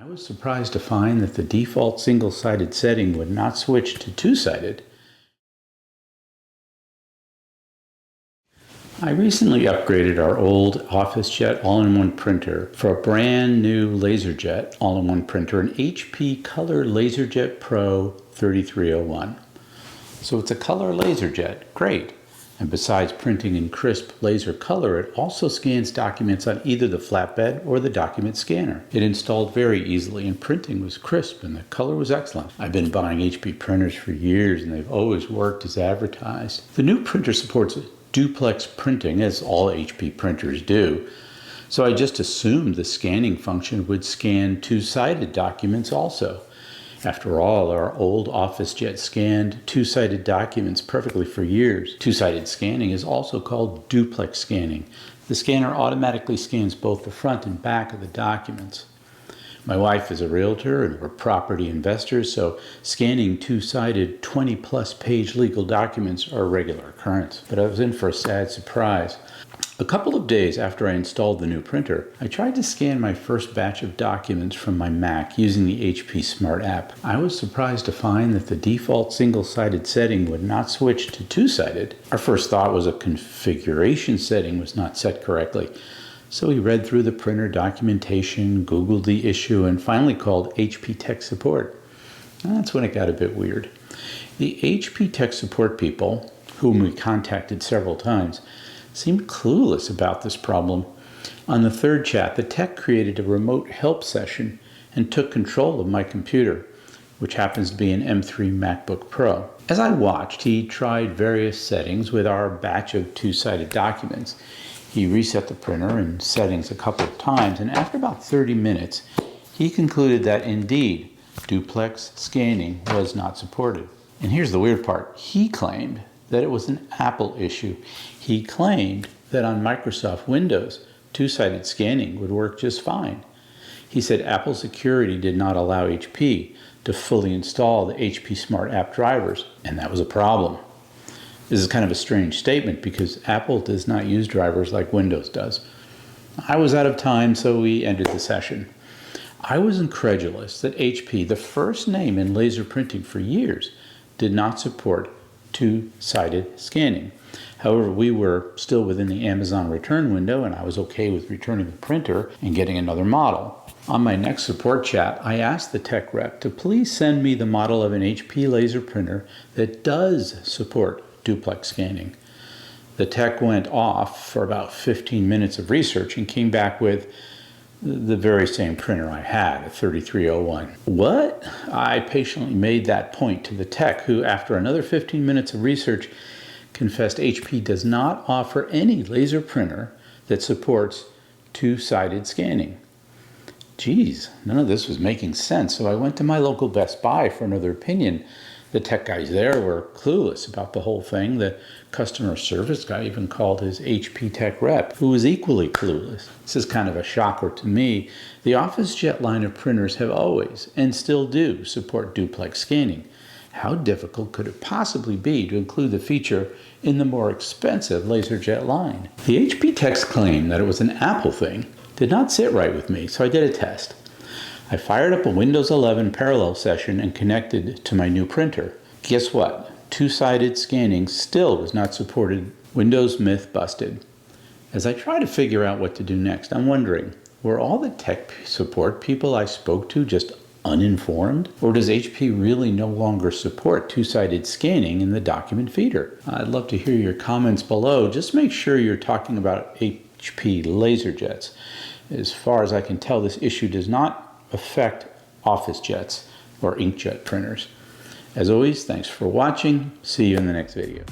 I was surprised to find that the default single-sided setting would not switch to two-sided. I recently upgraded our old OfficeJet all-in-one printer for a brand new LaserJet all-in-one printer, an HP Color LaserJet Pro 3301. So it's a color LaserJet, great. And besides printing in crisp laser color, it also scans documents on either the flatbed or the document scanner. It installed very easily and printing was crisp and the color was excellent. I've been buying HP printers for years and they've always worked as advertised. The new printer supports duplex printing, as all HP printers do. So I just assumed the scanning function would scan two-sided documents also. After all, our old OfficeJet scanned two-sided documents perfectly for years. Two-sided scanning is also called duplex scanning. The scanner automatically scans both the front and back of the documents. My wife is a realtor and we're property investors, so scanning two-sided 20-plus page legal documents are a regular occurrence. But I was in for a sad surprise. A couple of days after I installed the new printer, I tried to scan my first batch of documents from my Mac using the HP Smart app. I was surprised to find that the default single-sided setting would not switch to two-sided. Our first thought was a configuration setting was not set correctly. So we read through the printer documentation, Googled the issue, and finally called HP Tech Support. And that's when it got a bit weird. The HP Tech Support people, whom we contacted several times, seemed clueless about this problem. On the third chat, the tech created a remote help session and took control of my computer, which happens to be an M3 MacBook Pro. As I watched, he tried various settings with our batch of two-sided documents. He reset the printer and settings a couple of times, and after about 30 minutes, he concluded that indeed, duplex scanning was not supported. And here's the weird part. He claimed that it was an Apple issue. He claimed that on Microsoft Windows, two-sided scanning would work just fine. He said Apple security did not allow HP to fully install the HP Smart app drivers, and that was a problem. This is kind of a strange statement because Apple does not use drivers like Windows does. I was out of time, so we ended the session. I was incredulous that HP, the first name in laser printing for years, did not support two-sided scanning. However, we were still within the Amazon return window and I was okay with returning the printer and getting another model. On my next support chat, I asked the tech rep to please send me the model of an HP laser printer that does support duplex scanning. The tech went off for about 15 minutes of research and came back with the very same printer I had, a 3301. What? I patiently made that point to the tech, who after another 15 minutes of research confessed HP does not offer any laser printer that supports two-sided scanning. Geez, none of this was making sense, so I went to my local Best Buy for another opinion. The tech guys there were clueless about the whole thing. The customer service guy even called his HP Tech rep, who was equally clueless. This is kind of a shocker to me. The OfficeJet line of printers have always, and still do, support duplex scanning. How difficult could it possibly be to include the feature in the more expensive LaserJet line? The HP Tech's claim that it was an Apple thing did not sit right with me, so I did a test. I fired up a Windows 11 parallel session and connected to my new printer. Guess what? Two-sided scanning still was not supported. Windows myth busted. As I try to figure out what to do next, I'm wondering, were all the tech support people I spoke to just uninformed? Or does HP really no longer support two-sided scanning in the document feeder? I'd love to hear your comments below. Just make sure you're talking about HP LaserJets. As far as I can tell, this issue does not affect OfficeJets or inkjet printers. As always, thanks for watching. See you in the next video.